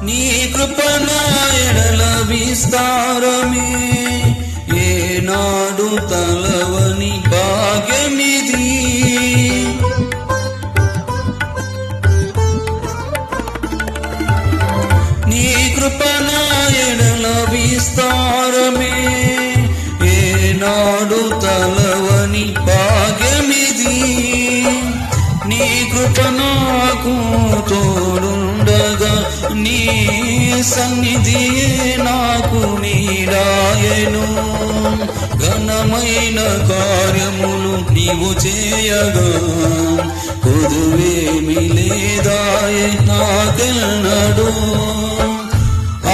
నీ కృప నా ఎడల విస్తారమే, ఏనాడు తలవని భాగ్యమిది. నీ కృప నా ఎడల విస్తారమే, ఏనాడు తలవని భాగ్యమిది. నీ కృప నాకు తోడుండగా, నీ సన్నిధియే నాకు నీడాయెను. ఘనమైన కార్యములు నీవు చేయగా, కొదువేమి లేదాయె నాకెన్నడూ.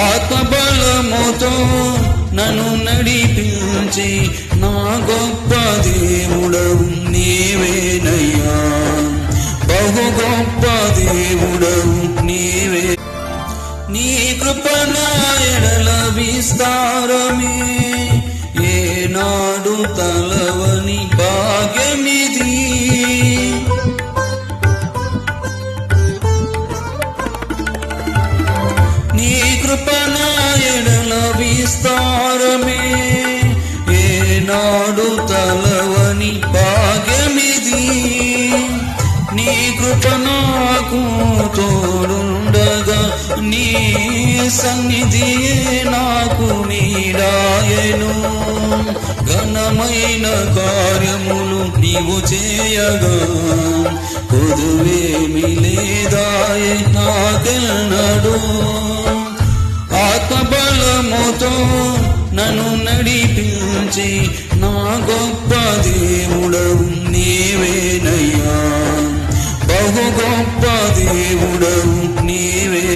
ఆత్మబలముతో నన్ను నడిపించి నా గొప్ప దేవుడవు నీవేనయ్యా, బహు గొప్ప దేవుడవు నీవే. నీ కృప నా ఎడల విస్తారమే, ఏనాడు తలవని భాగ్యమిది. నీ కృప నా ఎడల విస్తారమే, ఏనాడు తలవని భాగ్యమిది. నీ కృప నాకు తోడుండగా, నీ సన్నిధియే నాకు నీడాయెను. ఘనమైన కార్యములు నీవు చేయగా, కొదువేమి లేదాయె నాకెన్నడూ. ఆత్మబలముతో నన్ను నడిపించి నా గొప్ప దేవుడవు నీవేనయ్యా, బహు గొప్ప దేవుడవు నీవే.